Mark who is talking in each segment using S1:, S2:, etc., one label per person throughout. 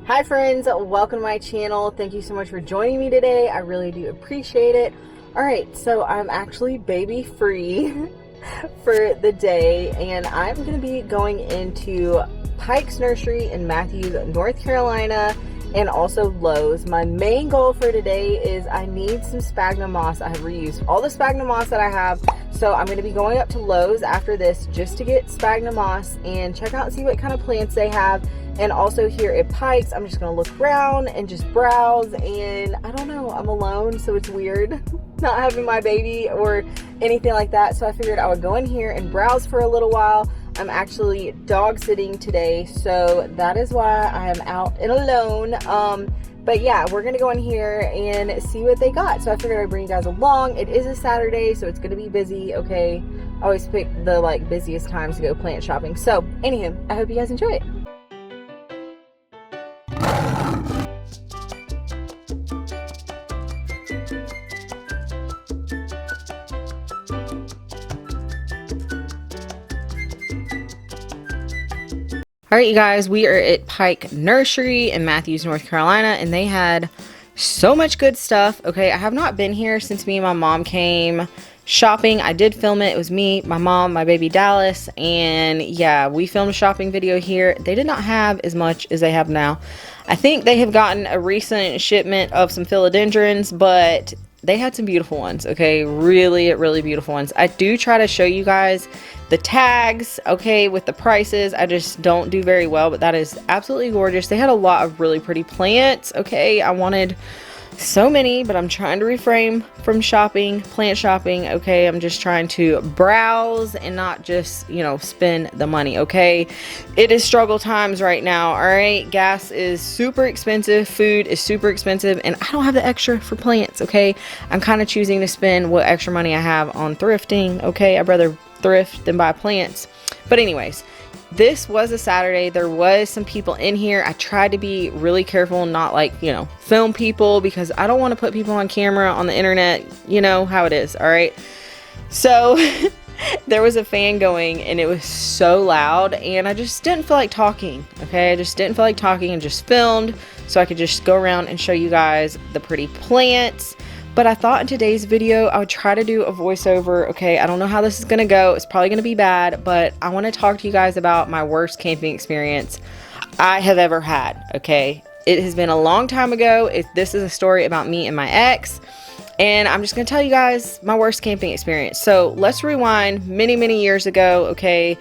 S1: Hi friends, welcome to my channel. Thank you so much for joining me today. I really do appreciate it. Alright, so I'm actually baby free for the day, and I'm going to be going into Pike's Nursery in Matthews, North Carolina, and also Lowe's. My main goal for today is I need some sphagnum moss. I have reused all the sphagnum moss that I have, so I'm going to be going up to Lowe's after this just to get sphagnum moss and check out and see what kind of plants they have. And also here at Pike's, I'm just going to look around and just browse, and I don't know, I'm alone, so it's weird not having my baby or anything like that, so I figured I would go in here and browse for a little while. I'm actually dog sitting today, so that is why I am out and alone. But yeah, we're gonna go in here and see what they got. So I figured I'd bring you guys along. It is a Saturday, so it's gonna be busy, okay? I always pick the busiest times to go plant shopping. So anywho, I hope you guys enjoy it. All right, you guys, we are at Pike Nursery in Matthews, North Carolina, and they had so much good stuff. Okay, I have not been here since me and my mom came shopping. I did film it. It was me, my mom, my baby Dallas, and yeah, we filmed a shopping video here. They did not have as much as they have now. I think they have gotten a recent shipment of some philodendrons, but they had some beautiful ones, okay? Really beautiful ones. I do try to show you guys the tags, okay, with the prices. I just don't do very well, but that is absolutely gorgeous. They had a lot of really pretty plants, okay? I wanted so many, but I'm trying to refrain from plant shopping, okay? I'm just trying to browse and not just, you know, spend the money, okay? It is struggle times right now, all right? Gas is super expensive, food is super expensive, and I don't have the extra for plants, okay? I'm kind of choosing to spend what extra money I have on thrifting, okay? I'd rather thrift than buy plants. But anyways, this was a Saturday. There was some people in here. I tried to be really careful and not, like, you know, film people, because I don't want to put people on camera on the internet. You know how it is, all right? So there was a fan going and it was so loud, and I just didn't feel like talking, okay? I just didn't feel like talking and just filmed so I could just go around and show you guys the pretty plants. But I thought in today's video I would try to do a voiceover, okay? I don't know how this is gonna go. It's probably gonna be bad, but I want to talk to you guys about my worst camping experience I have ever had, okay? It has been a long time ago. This is a story about me and my ex, and I'm just gonna tell you guys my worst camping experience. So let's rewind many years ago, okay?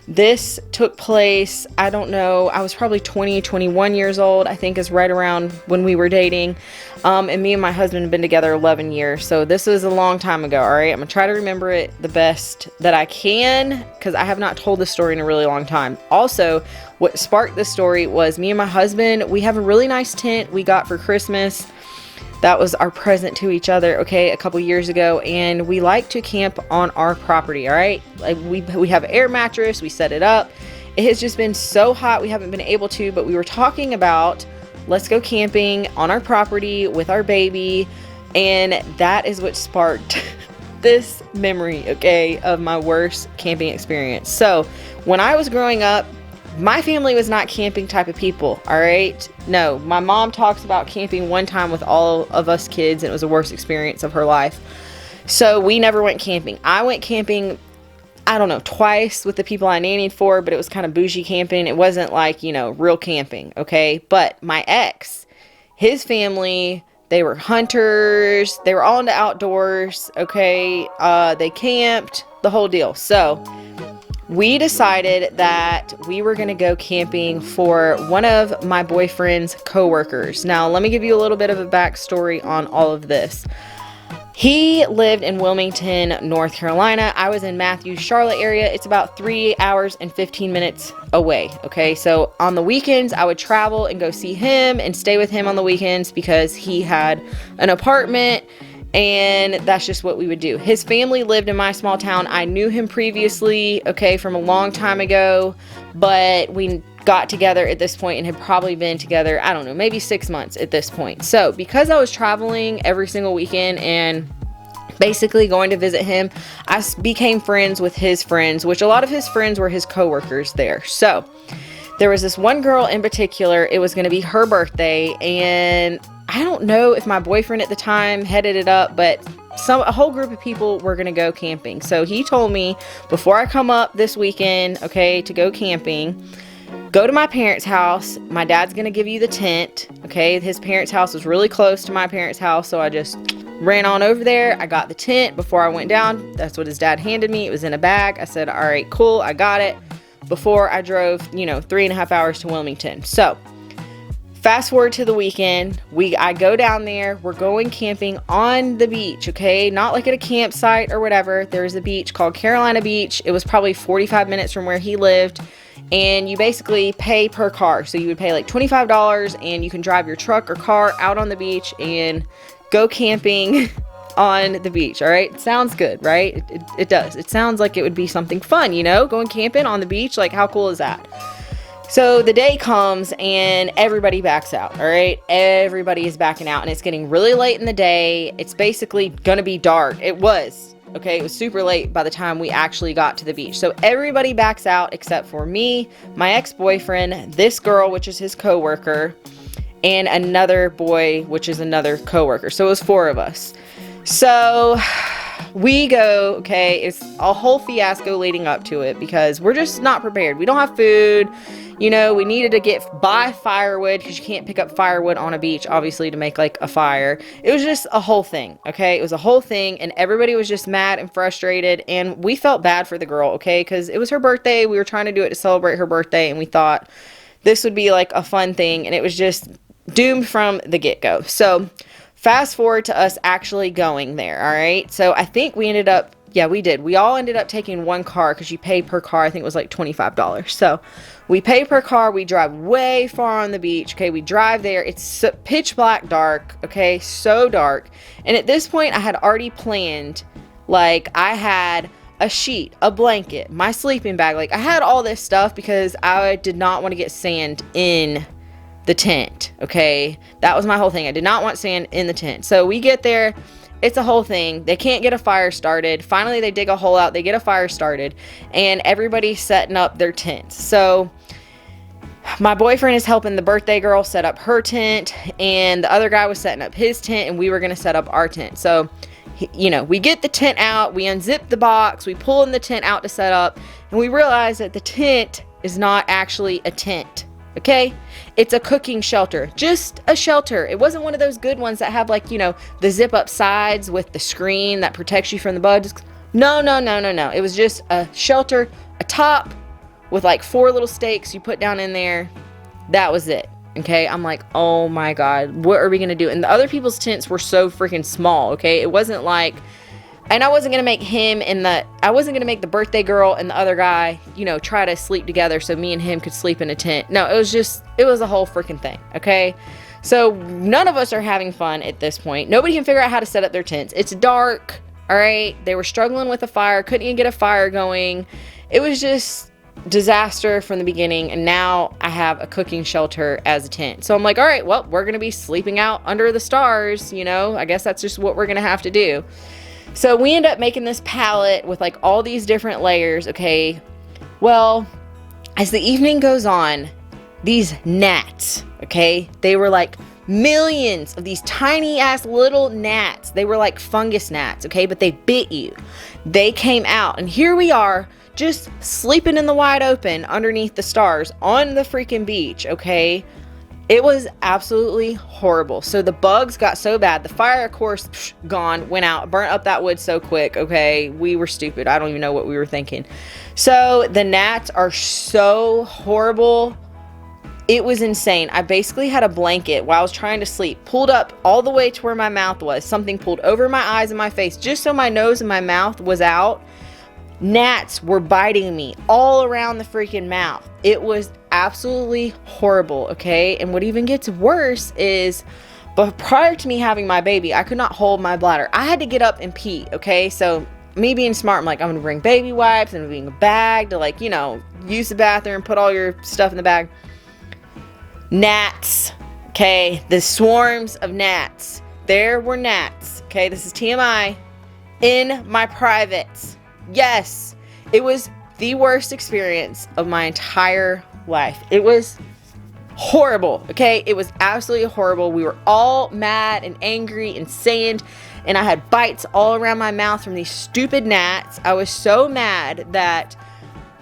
S1: This took place, I don't know, I was probably 21 years old, I think is right around when we were dating. And me and my husband have been together 11 years. So this was a long time ago, all right? I'm going to try to remember it the best that I can, because I have not told this story in a really long time. Also, what sparked this story was me and my husband, we have a really nice tent we got for Christmas. That was our present to each other, okay, a couple years ago, and we like to camp on our property, all right? Like we have an air mattress, we set it up. It has just been so hot, we haven't been able to, but we were talking about let's go camping on our property with our baby, and that is what sparked this memory, okay, of my worst camping experience. So when I was growing up, my family was not camping type of people, all right? No, my mom talks about camping one time with all of us kids, and it was the worst experience of her life. So we never went camping. I went camping, I don't know, twice with the people I nannied for, but it was kind of bougie camping. It wasn't like, you know, real camping, okay? But my ex, his family, they were hunters. They were all into outdoors, okay? They camped, the whole deal. So we decided that we were going to go camping for one of my boyfriend's coworkers. Now, let me give you a little bit of a backstory on all of this. He lived in Wilmington, North Carolina. I was in Matthews, Charlotte area. It's about 3 hours and 15 minutes away, okay? So on the weekends, I would travel and go see him and stay with him on the weekends because he had an apartment, and that's just what we would do. His family lived in my small town. I knew him previously, okay, from a long time ago, but we got together at this point and had probably been together, I don't know, maybe 6 months at this point. So because I was traveling every single weekend and basically going to visit him, I became friends with his friends, which a lot of his friends were his coworkers there. So There was this one girl in particular, it was going to be her birthday, and I don't know if my boyfriend at the time headed it up, but a whole group of people were going to go camping. So he told me, before I come up this weekend, okay, to go camping, go to my parents' house. My dad's going to give you the tent, okay? His parents' house was really close to my parents' house, so I just ran on over there. I got the tent before I went down. That's what his dad handed me. It was in a bag. I said, all right, cool, I got it, before I drove, 3.5 hours to Wilmington. So fast forward to the weekend, I go down there, we're going camping on the beach, okay? Not like at a campsite or whatever. There's a beach called Carolina Beach. It was probably 45 minutes from where he lived, and you basically pay per car. So you would pay like $25, and you can drive your truck or car out on the beach and go camping on the beach. All right, it sounds good, right? It does. It sounds like it would be something fun, going camping on the beach. Like, how cool is that? So the day comes and everybody backs out. All right, everybody is backing out, and it's getting really late in the day. It's basically gonna be dark. It was super late by the time we actually got to the beach. So everybody backs out except for me, my ex-boyfriend, this girl, which is his coworker, and another boy, which is another coworker. So it was 4 of us. So we go, okay, it's a whole fiasco leading up to it because we're just not prepared. We don't have food. We needed to buy firewood because you can't pick up firewood on a beach, obviously, to make like a fire. It was just a whole thing, okay? It was a whole thing, and everybody was just mad and frustrated, and we felt bad for the girl, okay? Because it was her birthday. We were trying to do it to celebrate her birthday, and we thought this would be like a fun thing, and it was just doomed from the get-go. So fast forward to us actually going there, all right? So I think we ended up, we did. We all ended up taking one car because you pay per car. I think it was like $25. So we pay per car. We drive way far on the beach, okay? We drive there. It's pitch black dark, okay? So dark. And at this point, I had already planned, like, I had a sheet, a blanket, my sleeping bag. Like, I had all this stuff because I did not want to get sand in the tent, okay? That was my whole thing. I did not want sand in the tent. So we get there, it's a whole thing. They can't get a fire started. Finally, they dig a hole out, they get a fire started, and everybody's setting up their tents. So my boyfriend is helping the birthday girl set up her tent, and the other guy was setting up his tent, and we were going to set up our tent. So we get the tent out, we unzip the box, we pull in the tent out to set up, and we realize that the tent is not actually a tent. Okay, it's a cooking shelter, just a shelter. It wasn't one of those good ones that have like, the zip up sides with the screen that protects you from the bugs. No. It was just a shelter, a top with like 4 little stakes you put down in there. That was it. Okay, I'm like, oh my God, what are we gonna do? And the other people's tents were so freaking small. Okay, it wasn't like, and I wasn't gonna make the birthday girl and the other guy, try to sleep together so me and him could sleep in a tent. No, it was a whole freaking thing, okay? So none of us are having fun at this point. Nobody can figure out how to set up their tents. It's dark, all right? They were struggling with a fire, couldn't even get a fire going. It was just disaster from the beginning, and now I have a cooking shelter as a tent. So I'm like, all right, well, we're gonna be sleeping out under the stars, I guess that's just what we're gonna have to do. So we end up making this pallet with like all these different layers, okay? Well, as the evening goes on, these gnats, okay? They were like millions of these tiny ass little gnats. They were like fungus gnats, okay? But they bit you. They came out, and here we are just sleeping in the wide open underneath the stars on the freaking beach, okay? It was absolutely horrible. So the bugs got so bad. The fire, of course, gone, went out, burnt up that wood so quick. Okay, we were stupid. I don't even know what we were thinking. So the gnats are so horrible. It was insane. I basically had a blanket while I was trying to sleep, pulled up all the way to where my mouth was. Something pulled over my eyes and my face just so my nose and my mouth was out. Gnats were biting me all around the freaking mouth. It was absolutely horrible, okay? And what even gets worse is, but prior to me having my baby, I could not hold my bladder. I had to get up and pee, okay? So me being smart, I'm like, I'm gonna bring baby wipes, I'm gonna bring a bag to like, use the bathroom, put all your stuff in the bag. Gnats, okay? The swarms of gnats. There were gnats, okay? This is TMI, in my privates. Yes, it was the worst experience of my entire life. It was horrible, okay? It was absolutely horrible. We were all mad and angry and sand, and I had bites all around my mouth from these stupid gnats. I was so mad that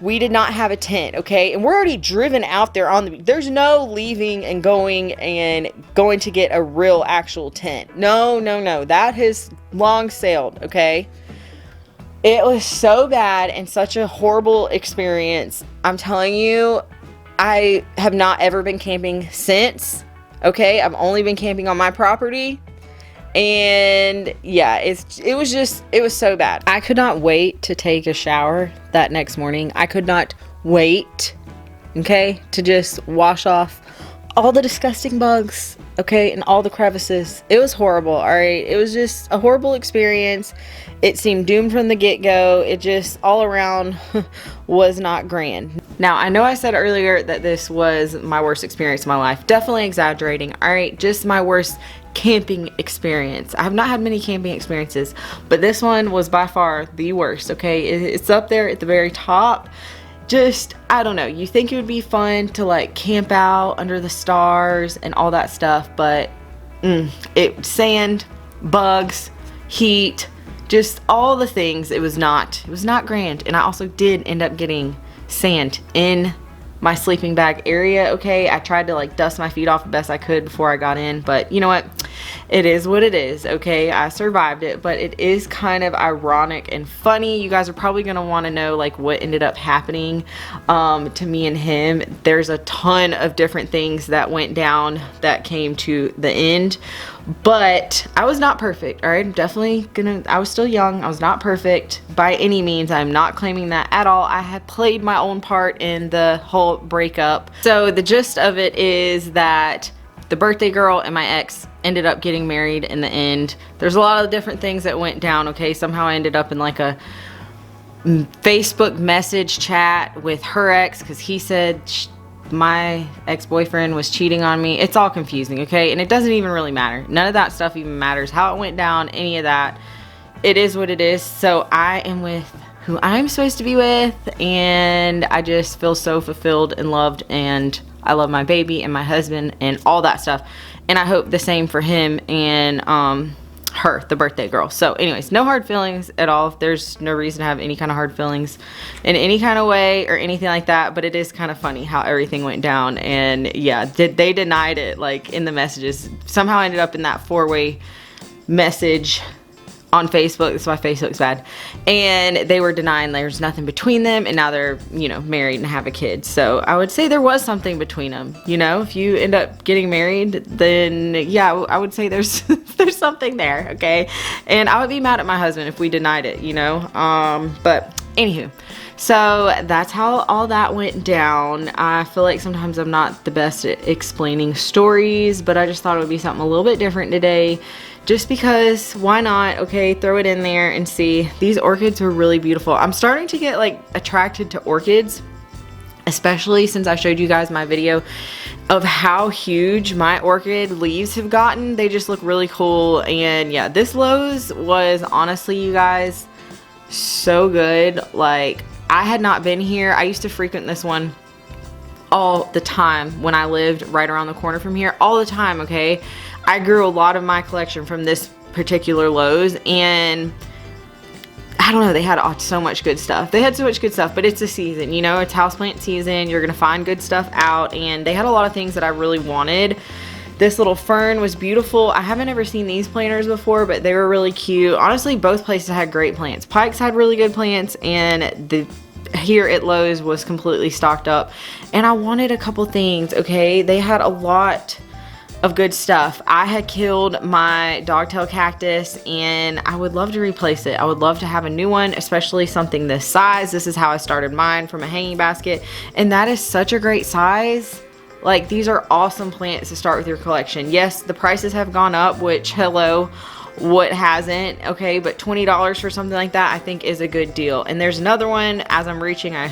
S1: we did not have a tent, okay? And we're already driven out there on the beach. There's no leaving and going to get a real actual tent. No. That has long sailed, okay? It was so bad and such a horrible experience. I'm telling you, I have not ever been camping since, okay? I've only been camping on my property. And yeah, it was so bad. I could not wait to take a shower that next morning. I could not wait, okay, to just wash off all the disgusting bugs, okay, and all the crevices. It was horrible, all right? It was just a horrible experience. It seemed doomed from the get-go. It just all around was not grand. Now, I know I said earlier that this was my worst experience of my life. Definitely exaggerating, all right? Just my worst camping experience. I have not had many camping experiences, but this one was by far the worst, okay? It's up there at the very top. Just, I don't know, you think it would be fun to like camp out under the stars and all that stuff, but sand, bugs, heat, just all the things. It was not grand. And I also did end up getting sand in my sleeping bag area, okay? I tried to like dust my feet off the best I could before I got in, but you know what? It is what it is, okay? I survived it, but it is kind of ironic and funny. You guys are probably gonna wanna know like what ended up happening to me and him. There's a ton of different things that went down that came to the end, but I was not perfect, all right? I was still young. I was not perfect by any means. I'm not claiming that at all. I had played my own part in the whole breakup. So the gist of it is that the birthday girl and my ex ended up getting married in the end. There's a lot of different things that went down, okay? Somehow I ended up in like a Facebook message chat with her ex because he said my ex-boyfriend was cheating on me. It's all confusing, okay? And it doesn't even really matter. None of that stuff even matters. How it went down, any of that. It is what it is. So I am with who I'm supposed to be with, and I just feel so fulfilled and loved, and I love my baby and my husband and all that stuff. And I hope the same for him and her, the birthday girl. So anyways, no hard feelings at all. There's no reason to have any kind of hard feelings in any kind of way or anything like that, but it is kind of funny how everything went down. And yeah, they denied it like in the messages. Somehow I ended up in that 4-way message on Facebook. That's why Facebook's bad. And they were denying there's nothing between them, and now they're, you know, married and have a kid. So I would say there was something between them. You know, if you end up getting married, then yeah, I would say there's there's something there, okay? And I would be mad at my husband if we denied it, you know? But anywho, so that's how all that went down. I feel like sometimes I'm not the best at explaining stories, but I just thought it would be something a little bit different today. Just because, why not? Okay, throw it in there and see. These orchids were really beautiful. I'm starting to get like attracted to orchids, especially since I showed you guys my video of how huge my orchid leaves have gotten. They just look really cool. And yeah, this Lowe's was honestly, you guys, so good. Like, I had not been here. I used to frequent this one all the time when I lived right around the corner from here, all the time, okay? I grew a lot of my collection from this particular Lowe's, and I don't know, they had so much good stuff. They had so much good stuff, but it's a season, you know, it's houseplant season. You're gonna find good stuff out, and they had a lot of things that I really wanted. This little fern was beautiful. I haven't ever seen these planters before, but they were really cute. Honestly, both places had great plants. Pike's had really good plants, and here at Lowe's was completely stocked up. And I wanted a couple things, okay? They had a lot of good stuff. I had killed my dogtail cactus, and I would love to replace it. I would love to have a new one, especially something this size. This is how I started mine, from a hanging basket, and that is such a great size. Like, these are awesome plants to start with your collection. Yes, the prices have gone up, which, hello, what hasn't, okay? But $20 for something like that, I think, is a good deal. And there's another one. As I'm reaching, I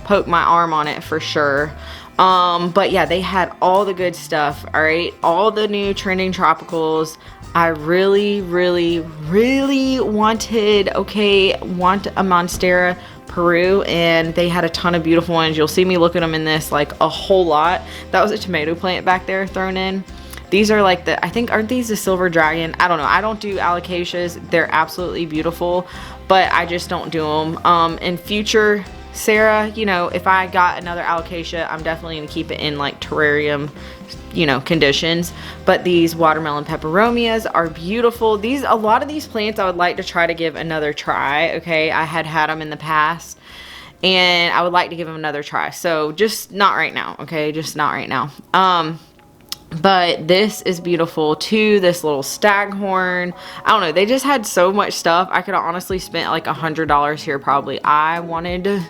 S1: poke my arm on it for sure. But yeah, they had all the good stuff, all right? All the new trending tropicals. I really, really, really want a Monstera Peru, and they had a ton of beautiful ones. You'll see me look at them in this like a whole lot. That was a tomato plant back there thrown in. These are like the, I think, aren't these the silver dragon? I don't know. I don't do alocasias. They're absolutely beautiful, but I just don't do them. In future, Sarah, you know, if I got another alocasia, I'm definitely going to keep it in like terrarium, you know, conditions. But these watermelon peperomias are beautiful. These, a lot of these plants I would like to try to give another try. Okay, I had them in the past, and I would like to give them another try. So just not right now. Okay, just not right now. But this is beautiful too. This little staghorn, I don't know, they just had so much stuff. I could have honestly spent like $100 here probably. I wanted to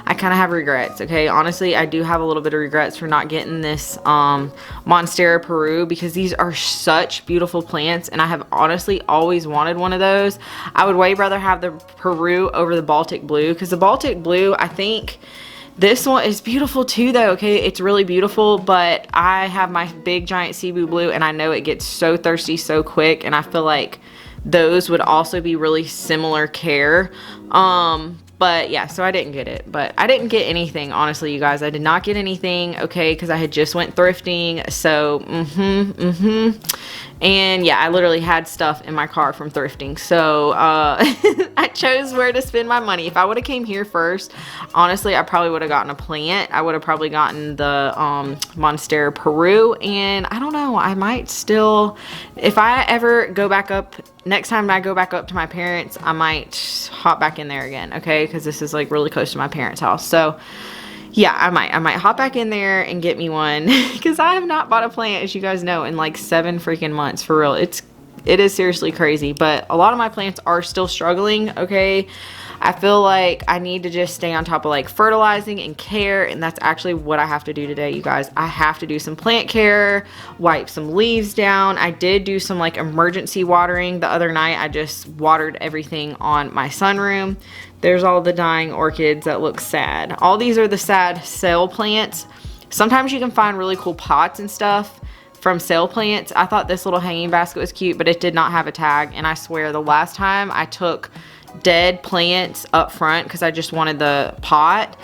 S1: I kind of have regrets. Okay, honestly, I do have a little bit of regrets for not getting this Monstera Peru, because these are such beautiful plants, and I have honestly always wanted one of those. I would way rather have the Peru over the Baltic Blue, because the Baltic Blue, I think this one is beautiful too though. Okay, it's really beautiful, but I have my big giant Cebu Blue, and I know it gets so thirsty so quick, and I feel like those would also be really similar care. But yeah, so I didn't get it, but I didn't get anything, honestly, you guys. I did not get anything, okay, because I had just went thrifting. So and yeah, I literally had stuff in my car from thrifting. So I chose where to spend my money. If I would have came here first, honestly, I probably would have gotten a plant. I would have probably gotten the Monstera Peru, and I don't know, I might still, if I ever go back up, next time I go back up to my parents, I might hop back in there again, okay, because this is like really close to my parents' house. So yeah, I might hop back in there and get me one, because I have not bought a plant, as you guys know, in like 7 freaking months, for real. It is seriously crazy, but a lot of my plants are still struggling, okay. I feel like I need to just stay on top of like fertilizing and care, and that's actually what I have to do today, you guys. I have to do some plant care, wipe some leaves down. I did do some like emergency watering the other night. I just watered everything on my sunroom. There's all the dying orchids that look sad. All these are the sad sale plants. Sometimes you can find really cool pots and stuff from sale plants. I thought this little hanging basket was cute, but it did not have a tag, and I swear the last time I took dead plants up front because I just wanted the pot,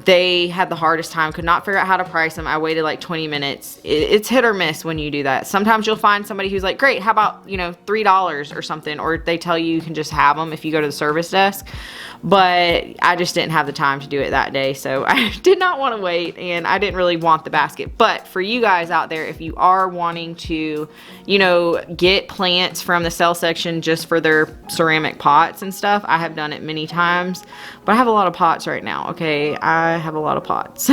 S1: they had the hardest time, could not figure out how to price them. I waited like 20 minutes. It's hit or miss when you do that. Sometimes you'll find somebody who's like, great, how about, you know, $3 or something, or they tell you you can just have them if you go to the service desk. But I just didn't have the time to do it that day, so I did not want to wait, and I didn't really want the basket. But for you guys out there, if you are wanting to, you know, get plants from the sale section just for their ceramic pots and stuff, I have done it many times. But I have a lot of pots right now, okay? I have a lot of pots.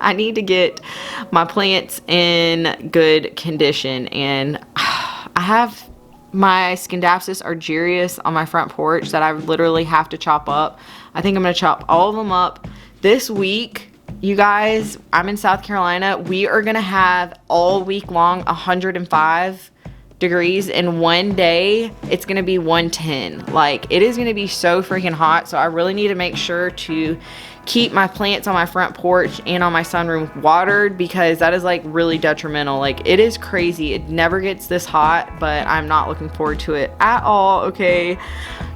S1: I need to get my plants in good condition, and I have my Scindapsus argyrius on my front porch that I literally have to chop up. I think I'm going to chop all of them up this week. You guys, I'm in South Carolina. We are going to have all week long 105 degrees, and one day it's going to be 110. Like, it is going to be so freaking hot. So I really need to make sure to keep my plants on my front porch and on my sunroom watered, because that is like really detrimental. Like, it is crazy. It never gets this hot, but I'm not looking forward to it at all, okay?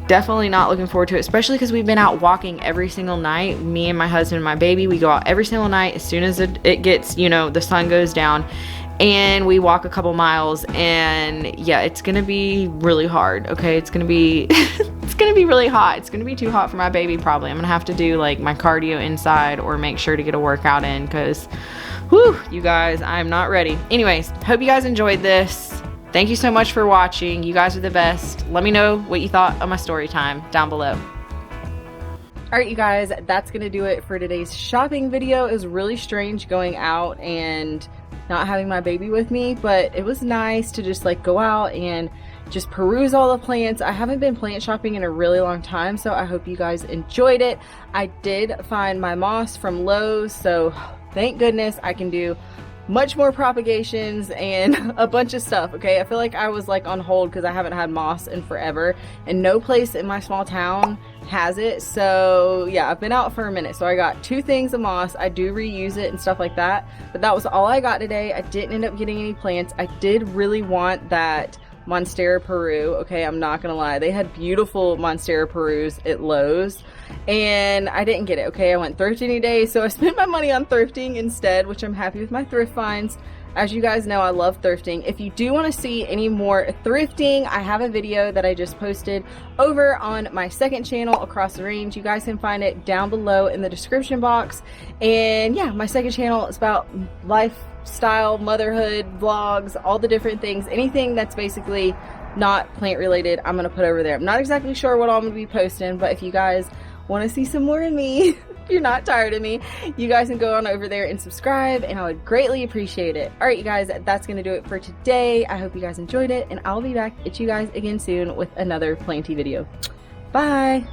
S1: Definitely not looking forward to it, especially because we've been out walking every single night. Me and my husband and my baby, we go out every single night as soon as it gets, you know, the sun goes down, and we walk a couple miles, and yeah, it's gonna be really hard, okay? It's gonna be it's gonna be really hot. It's gonna be too hot for my baby probably. I'm gonna have to do like my cardio inside, or make sure to get a workout in, because whew, you guys, I'm not ready. Anyways, hope you guys enjoyed this. Thank you so much for watching. You guys are the best. Let me know what you thought of my story time down below. All right, you guys, that's gonna do it for today's shopping video. It was really strange going out and not having my baby with me, but it was nice to just like go out and just peruse all the plants. I haven't been plant shopping in a really long time, so I hope you guys enjoyed it. I did find my moss from Lowe, so thank goodness I can do much more propagations and a bunch of stuff, okay? I feel like I was like on hold because I haven't had moss in forever, and no place in my small town has it. So yeah, I've been out for a minute. So I got 2 things of moss. I do reuse it and stuff like that, but that was all I got today. I didn't end up getting any plants. I did really want that Monstera Peru. Okay, I'm not gonna lie. They had beautiful Monstera Perus at Lowe's and I didn't get it. Okay, I went thrifting today, so I spent my money on thrifting instead, which I'm happy with my thrift finds. As you guys know, I love thrifting. If you do want to see any more thrifting, I have a video that I just posted over on my second channel, Across the Range. You guys can find it down below in the description box. And yeah, my second channel is about lifestyle, motherhood, vlogs, all the different things. Anything that's basically not plant related, I'm going to put over there. I'm not exactly sure what all I'm going to be posting, but if you guys want to see some more of me, if you're not tired of me, you guys can go on over there and subscribe, and I would greatly appreciate it. All right, you guys, that's going to do it for today. I hope you guys enjoyed it, and I'll be back at you guys again soon with another planty video. Bye.